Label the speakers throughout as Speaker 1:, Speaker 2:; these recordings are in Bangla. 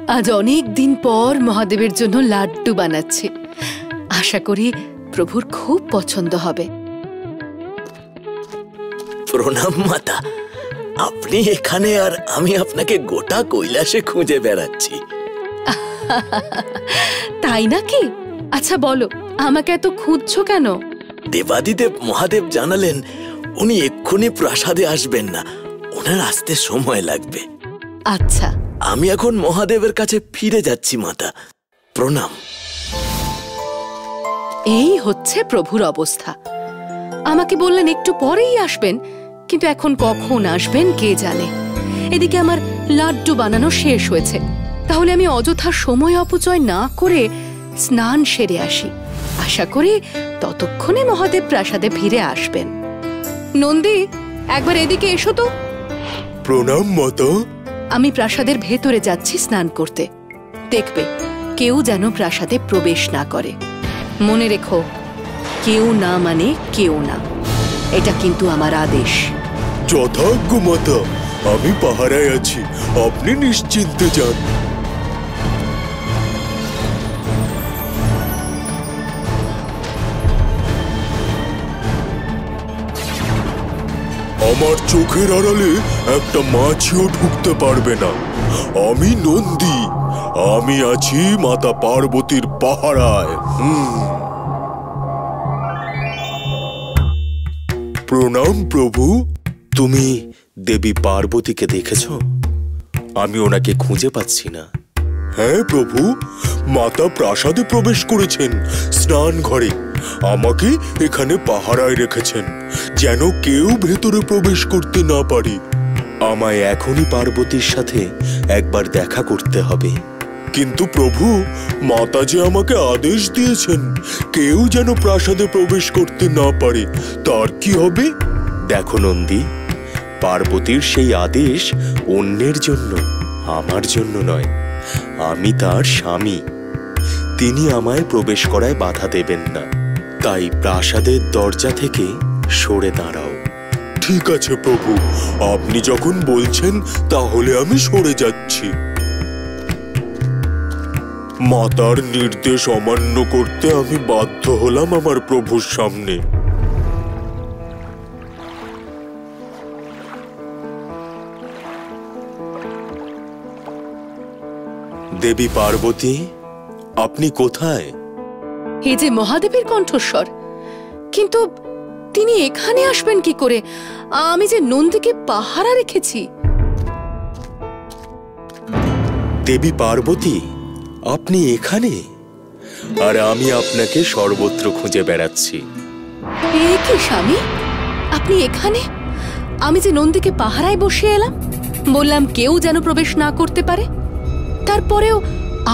Speaker 1: আজ অনেক দিন পর মহাদেবের জন্য লাড্ডু বানাচ্ছি। আশা করি প্রভুর খুব পছন্দ হবে।
Speaker 2: প্রণাম মাতা, আপনি এখানে আর আমি আপনাকে গোটা কৈলাসে খুঁজে বেড়াচ্ছি।
Speaker 1: তাই নাকি? আচ্ছা বলো, আমাকে এত খুঁজছো কেন?
Speaker 2: দেবাদিদেব মহাদেব জানালেন উনি এক্ষুনি প্রাসাদে আসবেন না, ওনার আসতে সময় লাগবে।
Speaker 1: আচ্ছা,
Speaker 2: আমি এখন মহাদেবের কাছে ফিরে যাচ্ছি মাতা। প্রণাম।
Speaker 1: এই হচ্ছে প্রভুর অবস্থা। আমাকে বললেন একটু পরেই আসবেন, কিন্তু এখন কখন আসবেন কে জানে। এদিকে আমার লাড্ডু বানানো শেষ হয়েছে। তাহলে আমি অযথা সময় অপচয় না করে স্নান সেরে আসি। আশা করি ততক্ষণে মহাদেব প্রাসাদে ফিরে আসবেন। নন্দী, একবার এদিকে এসো তো।
Speaker 3: প্রণাম মাতা।
Speaker 1: আমি প্রাসাদের ভেতরে যাচ্ছি স্নান করতে। দেখবে কেউ যেন প্রাসাদে প্রবেশ না করে। মনে রেখো, কেউ না মানে কেউ না। এটা কিন্তু আমার আদেশ।
Speaker 3: যথাজ্ঞ মাতা, আমি পাহারায় আছি, আপনি নিশ্চিন্তে যান। আমার চোখের আড়ালে একটা মাছিও ঢুকতে পারবে না। আমি নন্দী, আমি আছি মাতা পার্বতীর পাহারায়। প্রণাম প্রভু। তুমি দেবী পার্বতীকে দেখেছ? আমি ওনাকে খুঁজে পাচ্ছি না। হ্যাঁ প্রভু, মাতা প্রাসাদে প্রবেশ করেছেন স্নান ঘরে। আমাকে এখানে পাহারায় রেখেছেন, যেন কেউ ভেতরে প্রবেশ করতে না পারে। আমায় এখনই পার্বতীর সাথে একবার দেখা করতে হবে। কিন্তু প্রভু, মাতা যে আমাকে আদেশ দিয়েছেন কেউ যেন প্রাসাদে প্রবেশ করতে না পারে, তার কি হবে? দেখো নন্দী, পার্বতীর সেই আদেশ অন্যের জন্য, আমার জন্য নয়। আমি তার স্বামী, তিনি আমায় প্রবেশ করায় বাধা দেবেন না। তাই প্রাসাদের দরজা থেকে সরে দাঁড়াও। ঠিক আছে প্রভু, আপনি যখন বলছেন তাহলে আমি সরে যাচ্ছি। মাতার নির্দেশ অমান্য করতে আমি বাধ্য হলাম আমার প্রভুর সামনে। দেবী পার্বতী, আপনি কোথায়?
Speaker 1: এই যে মহাদেবের কণ্ঠস্বর, কিন্তু তিনি এখানে আসবেন কি করে? আমি যে নন্দীকে পাহারা রেখেছি।
Speaker 3: দেবী পার্বতী, আপনি এখানে? আর আমি আপনাকে সর্বত্র খুঁজে বেড়াচ্ছি।
Speaker 1: এ কি স্বামী, আপনি এখানে? আমি যে নন্দীকে পাহারায় বসে এলাম, বললাম কেউ যেন প্রবেশ না করতে পারে। তারপরেও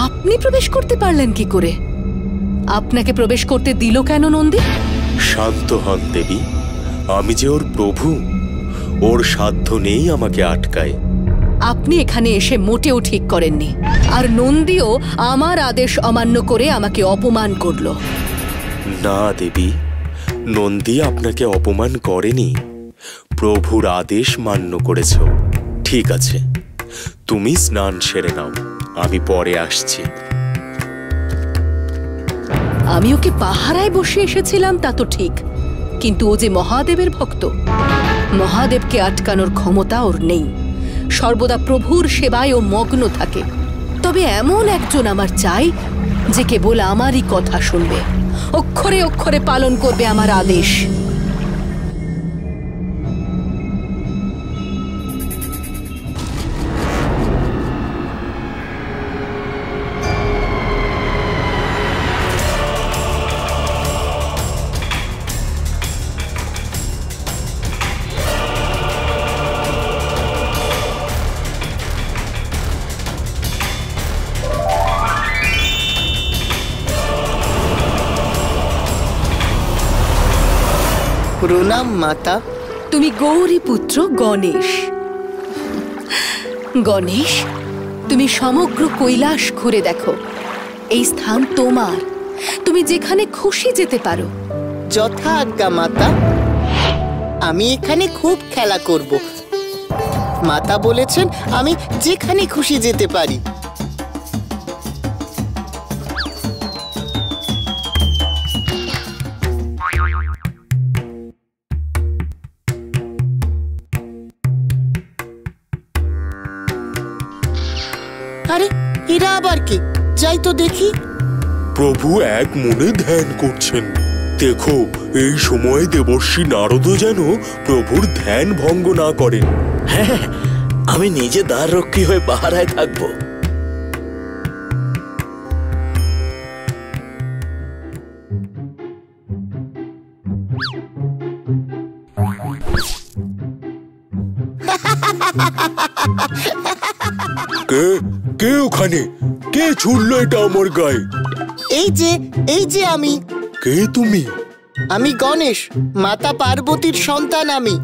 Speaker 1: আপনি প্রবেশ করতে পারলেন কি করে? আপনাকে প্রবেশ করতে দিল কেন নন্দী?
Speaker 3: শান্ত হন দেবী, আমি যে ওর প্রভু, ওর সাধ্য নেই আমাকে আটকায়।
Speaker 1: আপনি এখানে এসে মোটেও ঠিক করেননি, আর নন্দীও আমার আদেশ অমান্য করে আমাকে অপমান করল।
Speaker 3: না দেবী, নন্দী আপনাকে অপমান করেনি, প্রভুর আদেশ মান্য করেছ। ঠিক আছে, তুমি স্নান সেরে নাও, আমি পরে আসছি।
Speaker 1: আমি ওকে পাহারায় বসে এসেছিলাম তা তো ঠিক, কিন্তু ও যে মহাদেবের ভক্ত, মহাদেবকে আটকানোর ক্ষমতা ওর নেই। সর্বদা প্রভুর সেবায় ও মগ্ন থাকে। তবে এমন একজন আমার চাই যে কেবল আমারই কথা শুনবে, অক্ষরে অক্ষরে পালন করবে আমার আদেশ।
Speaker 4: প্রণাম মাতা।
Speaker 1: তুমি গৌরী পুত্র গণেশ। গণেশ, তুমি সমগ্র কৈলাস ঘুরে দেখো। এই স্থান তোমার, তুমি যেখানে খুশি যেতে পারো।
Speaker 4: যথা আজ্ঞা মাতা। আমি এখানে খুব খেলা করব। মাতা বলেছেন আমি যেখানে খুশি যেতে পারি। আরে এরা আবার কি? যাই তো দেখি।
Speaker 3: প্রভু এক মনে ধ্যান করছেন। দেখো, এই সময় দেবর্ষী নারদও যেন প্রভুর ধ্যান ভঙ্গ না করেন।
Speaker 2: হ্যাঁ, আমি নিজে দ্বাররক্ষী হয়ে পাহারায় থাকবো।
Speaker 3: কে কে ওখানে? কে ছুড়লো এটা আমার গায়ে?
Speaker 4: এই যে আমি।
Speaker 3: কে তুমি?
Speaker 4: আমি গণেশ, মাতা পার্বতীর সন্তান আমি।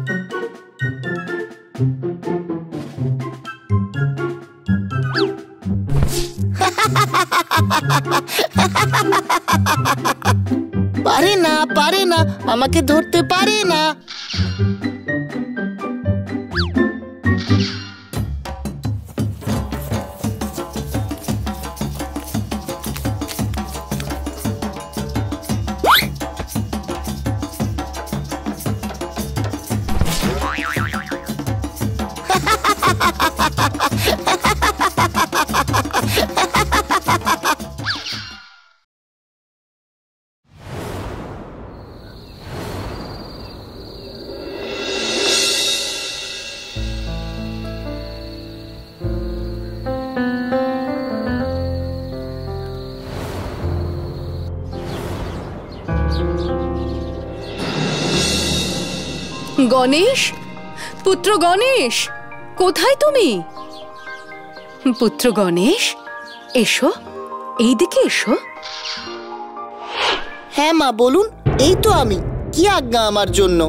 Speaker 4: পারে না, আমাকে ধরতে পারে না।
Speaker 1: গণেশ, পুত্র গণেশ, কোথায় তুমি? পুত্র গণেশ, এসো, এইদিকে এসো।
Speaker 4: হ্যাঁ মা, বলুন। এই তো আমি। কি আজ্ঞা আমার জন্য?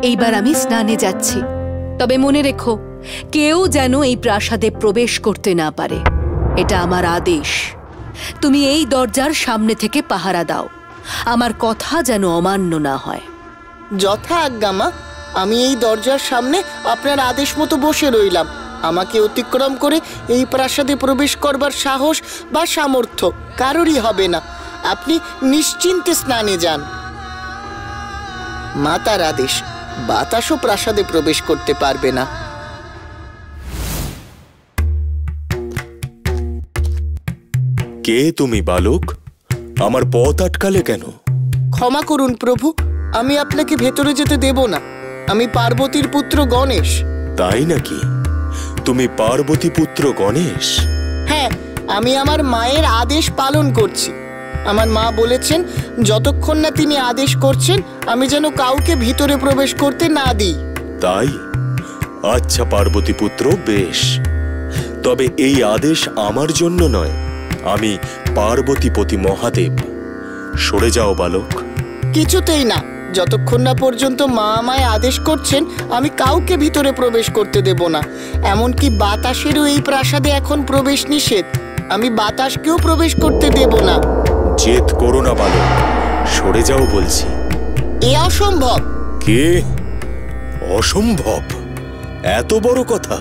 Speaker 1: এইবার আমি স্নানে যাচ্ছি, তবে মনে রেখো, কেউ যেন এই প্রাসাদে প্রবেশ করতে না পারে। এটা আমার আদেশ। তুমি এই দরজার সামনে থেকে পাহারা দাও, আমার কথা যেন অমান্য না হয়।
Speaker 4: যথা আজ্ঞা মা। আমি এই দরজার সামনে আপনার আদেশ মতো বসে রইলাম। আমাকে অতিক্রম করে এই প্রাসাদে প্রবেশ করবার সাহস বা সামর্থ্য কারোরই হবে না। আপনি নিশ্চিন্তে স্নানে যান। মাতার আদেশ, বাতাসও প্রাসাদে প্রবেশ করতে পারবে না।
Speaker 3: কে তুমি বালক? আমার পথ আটকালে কেন?
Speaker 4: ক্ষমা করুন প্রভু, আমি আপনাকে ভেতরে যেতে দেব না। আমি পার্বতীর পুত্র গণেশ।
Speaker 3: তাই নাকি? তুমি পার্বতী পুত্র গণেশ?
Speaker 4: হ্যাঁ, আমি আমার মায়ের আদেশ পালন করছি। আমার মা বলেছেন, যতক্ষণ না তিনি আদেশ করছেন আমি যেন কাউকে ভিতরে প্রবেশ করতে না দিই।
Speaker 3: তাই? আচ্ছা পার্বতী পুত্র, বেশ। তবে এই আদেশ আমার জন্য নয়, আমি পার্বতীপতি মহাদেব। সরে যাও বালক।
Speaker 4: কিছুতেই না। যতক্ষণ না পর্যন্ত মা আমায় আদেশ করছেন আমি কাউকে ভিতরে প্রবেশ করতে দেব না। এমনকি বাতাসেরও এই প্রাসাদে এখন প্রবেশ নিষেধ। আমি বাতাসকেও প্রবেশ করতে দেব না।
Speaker 3: জেদ করো না বালক, সরে যাও বলছি।
Speaker 4: এ অসম্ভব।
Speaker 3: কে? অসম্ভব? এত বড় কথা?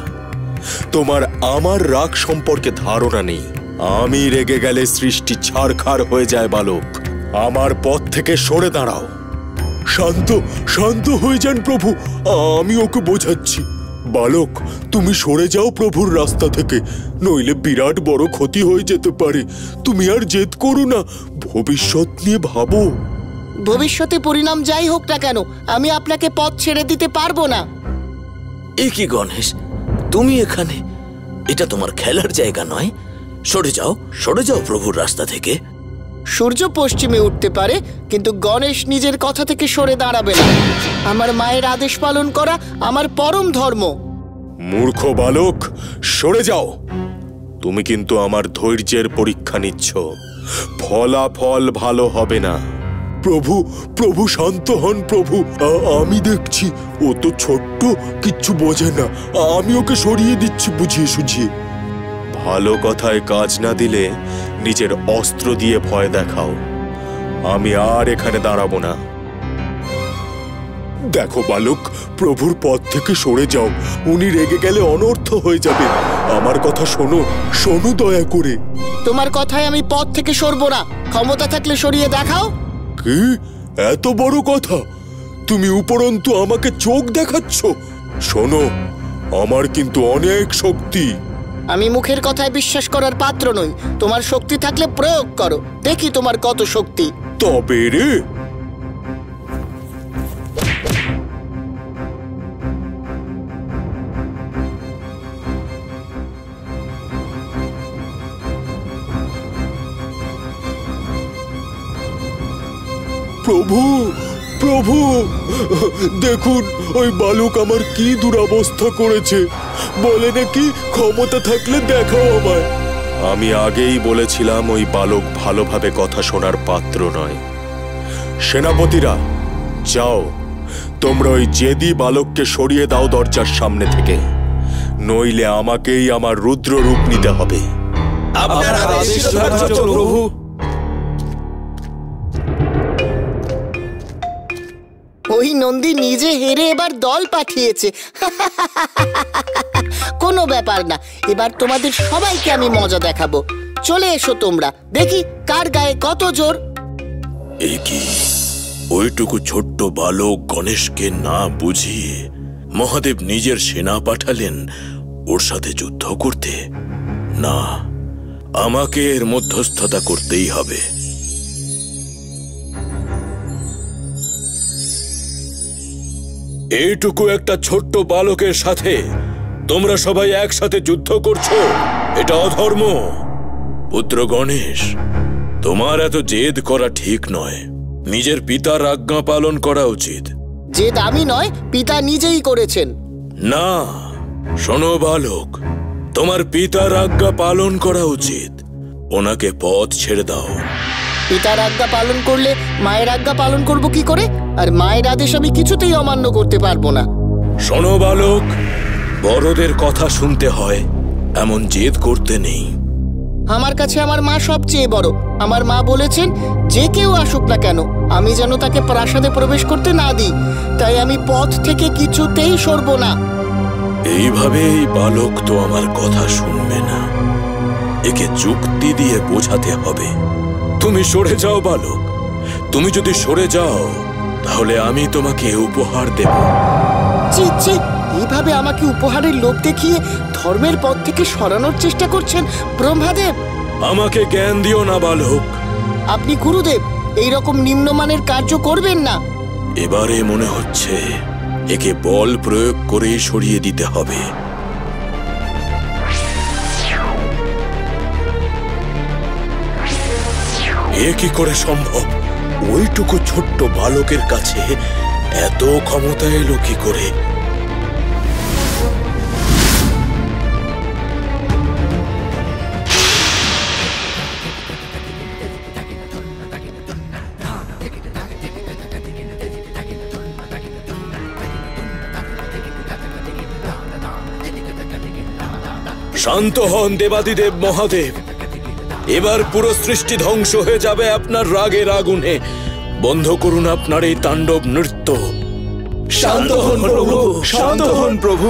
Speaker 3: তোমার আমার রাগ সম্পর্কে ধারণা নেই। আমি রেগে গেলে সৃষ্টি ছারখার হয়ে যায় বালক। আমার পথ থেকে সরে দাঁড়াও। শান্ত শান্ত হয়ে যান প্রভু, আমি ওকে বোঝাচ্ছি। বালক, তুমি সরে যাও প্রভুর রাস্তা থেকে, নইলে বিরাট বড় ক্ষতি হয়ে যেতে পারে। তুমি আর জেদ করো না, ভবিষ্যৎ নিয়ে ভাবো।
Speaker 4: ভবিষ্যতে পরিণাম যাই হোক না কেন, আমি আপনাকে পথ ছেড়ে দিতে পারবো না।
Speaker 2: এ কি গণেশ, তুমি এখানে? এটা তোমার খেলার জায়গা নয়। সরে যাও প্রভুর রাস্তা থেকে।
Speaker 4: সূর্য পশ্চিমে উঠতে পারে, কিন্তু গণেশ নিজের কথা থেকে সরে দাঁড়াবে না। আমার মায়ের আদেশ পালন করা আমার পরম ধর্ম।
Speaker 3: মূর্খ বালক, সরে যাও। তুমি কিন্তু আমার ধৈর্যের পরীক্ষা নিচ্ছ। ফলাফল ভালো হবে না। প্রভু প্রভু শান্ত হন প্রভু, আমি দেখছি ও তো ছোট্ট, কিচ্ছু বোঝে না। আমি ওকে সরিয়ে দিচ্ছি বুঝিয়ে সুঝিয়ে। ভালো কথায় কাজ না দিলে নিজের অস্ত্র দিয়ে ভয় দেখাও। আমি আর এখানে দাঁড়াবো না। দেখো বালক, প্রভুর পথ থেকে সরে যাও। উনি রেগে গেলে অনর্থ হয়ে যাবে। আমার কথা শোনো, শোনো দয়া করে।
Speaker 4: তোমার কথায় আমি পথ থেকে সরবো না। ক্ষমতা থাকলে সরিয়ে দেখাও।
Speaker 3: কি এত বড় কথা? তুমি উপরন্তু আমাকে চোখ দেখাচ্ছ? শোনো, আমার কিন্তু অনেক শক্তি।
Speaker 4: আমি মুখের কথায় বিশ্বাস করার পাত্র নই। তোমার শক্তি থাকলে প্রয়োগ করো, দেখি তোমার কত শক্তি।
Speaker 3: তবে রে, প্রভু প্রভু, দেখুন ওই বালক আমার কি দুরবস্থা করেছে। বলে নাকি ক্ষমতা থাকলে দেখাও আমায়। আমি আগেই বলেছিলাম ওই বালক ভালোভাবে কথা শোনার পাত্র নয়। সেনাপতিরা, যাও তোমরা ওই জেদি বালককে সরিয়ে দাও দরজার সামনে থেকে, নইলে আমাকেই আমার রুদ্র রূপ নিতে হবে।
Speaker 2: আপনার আদেশ প্রভু।
Speaker 4: ওই নন্দী নিজে হেরে এবার দল পাঠিয়েছে। কোনো ব্যাপার না, এবার তোমাদের সবাইকে আমি মজা দেখাবো। চলে এসো তোমরা, দেখি কার গায়ে কত জোর।
Speaker 2: এই কি, ওইটুকু ছোট্ট বালক গণেশকে না বুঝিয়ে মহাদেব নিজের সেনা পাঠালেন ওর সাথে যুদ্ধ করতে? না, আমাকে এর মধ্যস্থতা করতেই হবে। এইটুকু একটা ছোট্ট বালকের সাথে তোমরা সবাই একসাথে যুদ্ধ করছো, এটা অধর্ম। পুত্র গণেশ, তোমার এত জেদ করা ঠিক নয়। নিজের পিতার আজ্ঞা পালন করা উচিত।
Speaker 4: জেদ আমি নয়, পিতা নিজেই করেছেন।
Speaker 2: না, শোনো বালক, তোমার পিতার আজ্ঞা পালন করা উচিত। ওনাকে পথ ছেড়ে দাও।
Speaker 4: পিতার আজ্ঞা পালন করলে মায়ের আজ্ঞা পালন করব কি করে? আর মায়ের আদেশ আমি কিছুতেই অমান্য করতে পারবো না।
Speaker 2: শোনো বালক, বড়দের কথা শুনতে হয়, এমন জেদ করতে নেই।
Speaker 4: আমার কাছে আমার মা সবচেয়ে বড়। আমার মা বলেছেন যে কেউ আসুক না কেন আমি যেন তাকে প্রাসাদে প্রবেশ করতে না দিই, তাই আমি পথ থেকে কিছুতেই সরব না।
Speaker 2: এইভাবে এই বালক তো আমার কথা শুনবে না। একে যুক্তি দিয়ে বোঝাতে হবে। তুমি সরে যাও বালক। তুমি যদি সরে যাও তাহলে আমি তোমাকে উপহার দেব।
Speaker 4: ছি ছি, এইভাবে আমাকে উপহারের লোভ দেখিয়ে ধর্মের পথ থেকে সরানোর চেষ্টা করছেন ব্রহ্মাদেব।
Speaker 2: আমাকে জ্ঞান দিও না বালক।
Speaker 4: আপনি গুরুদেব, এইরকম নিম্নমানের কার্য করবেন না।
Speaker 2: এবারে মনে হচ্ছে একে বল প্রয়োগ করে সরিয়ে দিতে হবে। এ কি করে সম্ভব? ওইটুকু ছোট্ট বালকের কাছে এত ক্ষমতা এলো কি করে? শান্ত হন দেবাদিদেব মহাদেব। এবার পুরো সৃষ্টি ধ্বংস হয়ে যাবে আপনার রাগের আগুনে। বন্ধ করুন আপনার এই তাণ্ডব নৃত্য।
Speaker 3: শান্ত হন প্রভু, শান্ত হন প্রভু।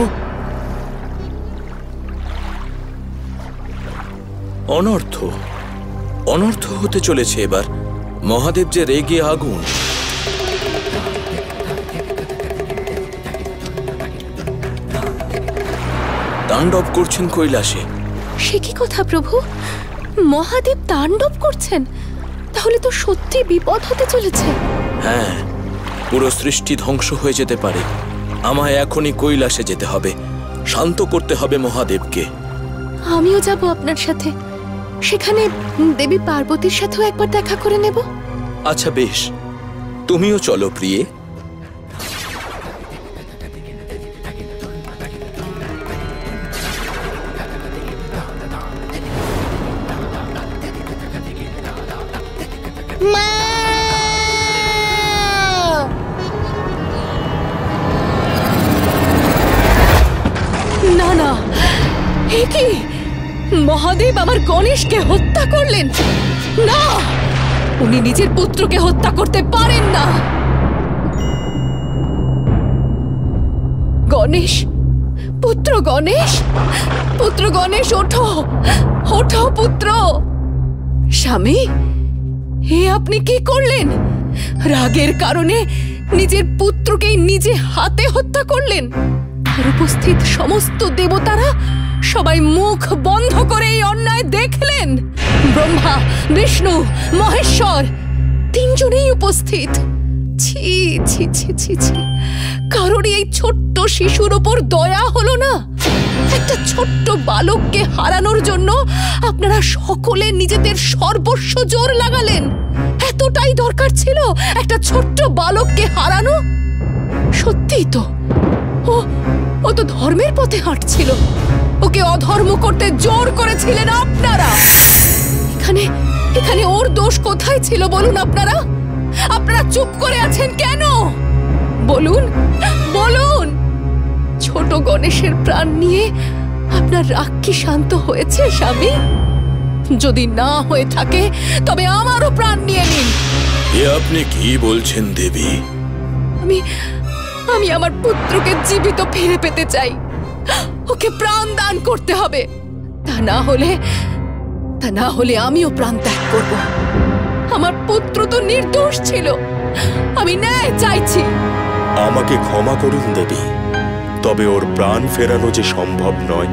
Speaker 2: অনর্থ অনর্থ হতে চলেছে এবার। মহাদেব যে রেগে আগুন। তাণ্ডব করছেন কৈলাসে।
Speaker 1: সে কি কথা প্রভু? মহাদেব তাণ্ডব করছেন? তাহলে তো সত্যি বিপদ হতে চলেছে।
Speaker 2: হ্যাঁ, পুরো সৃষ্টি ধ্বংস হয়ে যেতে পারে। আমায় এখনই কৈলাসে যেতে হবে। শান্ত করতে হবে মহাদেবকে।
Speaker 1: আমিও যাব আপনার সাথে। সেখানে দেবী পার্বতীর সাথেও একবার দেখা করে নেব।
Speaker 2: আচ্ছা বেশ, তুমিও চলো প্রিয়ে।
Speaker 1: না না, এ কি? মহাদেব আমার গণেশকে হত্যা করলেন? না, উনি নিজের পুত্রকে হত্যা করতে পারেন না। গণেশ, পুত্র গণেশ, পুত্র গণেশ, ওঠো ওঠো পুত্র। স্বামী, হে আপনি কি করলেন? রাগের কারণে নিজের পুত্রকে নিজে হাতে হত্যা করলেন। আর উপস্থিত সমস্ত দেবতারা সবাই মুখ বন্ধ করে এই অন্যায় দেখলেন। ব্রহ্মা, বিষ্ণু, মহেশ্বর তিনজনেই উপস্থিত। ছি ছি ছি ছি ছি, কারোরই এই ছোট্ট শিশুর উপর দয়া হলো না? একটা ছোট্ট বালককে হারানোর জন্য আপনারা সকলে নিজেদের সর্বস্ব জোর লাগালেন। এতটাই দরকার ছিল একটা ছোট্ট বালককে হারানো? সত্যিই তো ও তো ধর্মের পথে হাঁটছিল, ওকে অধর্ম করতে জোর করেছিলেন আপনারা। এখানে ওর দোষ কোথায় ছিল বলুন? আপনারা চুপ করে আছেন কেন? বলুন বলুন, ছোট গণেশের প্রাণ নিয়ে আপনার রাগ কি শান্ত হয়েছে স্বামী? যদি না হয়ে থাকে তবে আমারও প্রাণ নিয়ে নিন।
Speaker 2: আপনি কি বলছেন দেবী?
Speaker 1: আমি আমার পুত্রকে জীবিত ফিরে পেতে চাই। ওকে প্রাণ দান করতে হবে, তা না হলে আমিও প্রাণ ত্যাগ করব। আমার পুত্র তো নির্দোষ ছিল, আমি ন্যায় চাইছি।
Speaker 3: আমাকে ক্ষমা করুন দেবী, তবে ওর প্রাণ ফেরানো যে সম্ভব নয়।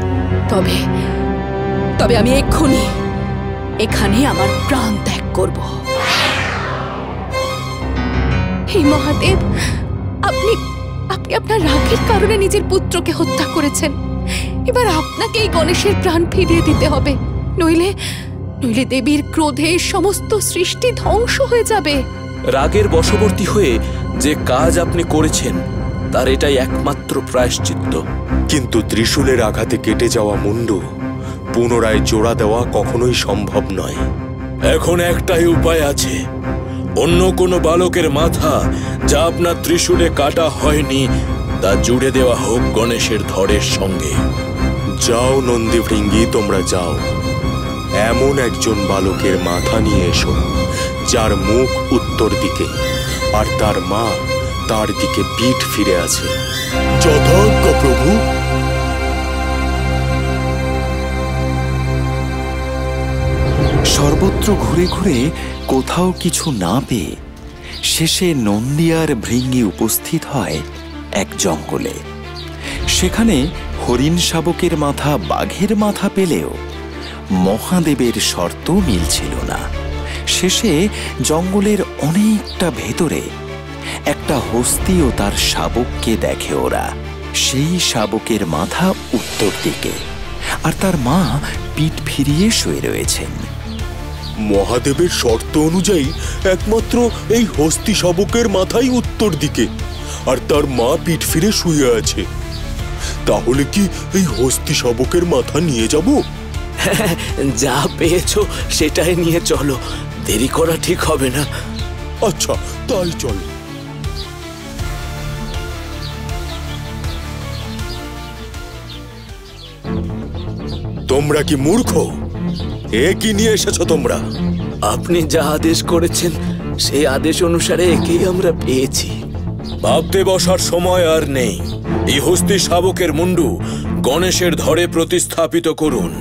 Speaker 1: তবে আমি এখানে আমার প্রাণ ত্যাগ করব। হে মহাদেব, আপনি আপনার রাগের কারণে নিজের পুত্রকে হত্যা করেছেন। এবার আপনাকে এই গণেশের প্রাণ ফিরিয়ে দিতে হবে, নইলে দেবীর ক্রোধে সমস্ত সৃষ্টি ধ্বংস হয়ে যাবে।
Speaker 5: রাগের বশবর্তী হয়ে যে কাজ আপনি করেছেন তার এটাই একমাত্র প্রায়শ্চিত্ত।
Speaker 3: কিন্তু ত্রিশূলের আঘাতে কেটে যাওয়া মুন্ডু পুনরায় জোড়া দেওয়া কখনোই সম্ভব নয়।
Speaker 2: এখন একটাই উপায় আছে, অন্য কোনো বালকের মাথা যা আপনার ত্রিশূলে কাটা হয়নি তা জুড়ে দেওয়া হোক গণেশের ধরের সঙ্গে।
Speaker 3: যাও নন্দীভৃঙ্গি, তোমরা যাও, এমন একজন বালকের মাথা নিয়ে এসো যার মুখ উত্তর দিকে আর তার মা তার দিকে পিঠ ফিরে আছে। যথাজ্ঞা প্রভু।
Speaker 6: সর্বত্র ঘুরে ঘুরে কোথাও কিছু না পেয়ে শেষে নন্দী আর ভৃঙ্গি উপস্থিত হয় এক জঙ্গলে। সেখানে হরিণ শাবকের মাথা বাঘের মাথা পেলেও মহাদেবের শর্ত মিলছিল না। শেষে জঙ্গলের অনেকটা ভেতরে একটা হস্তি ও তার শাবককে দেখে ওরা। সেই শাবকের মাথা উত্তর দিকে আর তার মা পিঠ ফিরিয়ে শুয়ে রয়েছেন।
Speaker 3: মহাদেবের শর্ত অনুযায়ী একমাত্র এই হস্তি শাবকের মাথাই উত্তর দিকে আর তার মা পিঠ ফিরে শুয়ে আছে। তাহলে কি এই হস্তি শাবকের মাথা নিয়ে যাব?
Speaker 5: যা পেয়েছো সেটাই নিয়ে চলো, দেরি করা ঠিক হবে না।
Speaker 3: আচ্ছা, তাই চলো। তোমরা কি মূর্খ? এ কি নিয়ে এসেছো তোমরা?
Speaker 5: আপনি যা আদেশ করেছেন সেই আদেশ অনুসারে একেই আমরা পেয়েছি।
Speaker 2: ভাবতে বসার সময় আর নেই। এই হস্তি শাবকের মুন্ডু গণেশের ধরে প্রতিস্থাপিত করুন।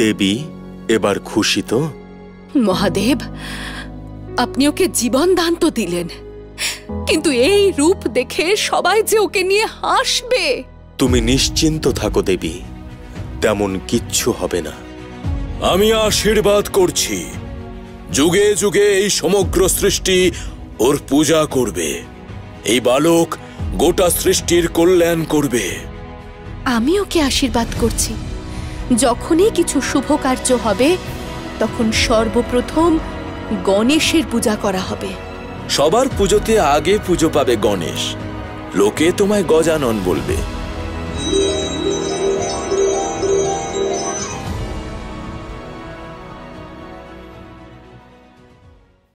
Speaker 3: দেবী, এবার খুশি তো?
Speaker 1: মহাদেব, আপনি ওকে জীবন দান তো দিলেন, কিন্তু এই রূপ দেখে সবাই যে ওকে নিয়ে হাসবে।
Speaker 3: তুমি নিশ্চিন্ত থাকো দেবী, তেমন কিচ্ছু হবে না।
Speaker 2: আমি আশীর্বাদ করছি, যুগে যুগে এই সমগ্র সৃষ্টি ওর পূজা করবে। এই বালক গোটা সৃষ্টির কল্যাণ করবে।
Speaker 1: আমি ওকে আশীর্বাদ করছি, যখনই কিছু শুভ কার্য হবে তখন সর্বপ্রথম গণেশের পূজা করা হবে।
Speaker 5: সবার পুজোতে আগে পুজো পাবে গণেশ। লোকে তোমায় গজানন বলবে।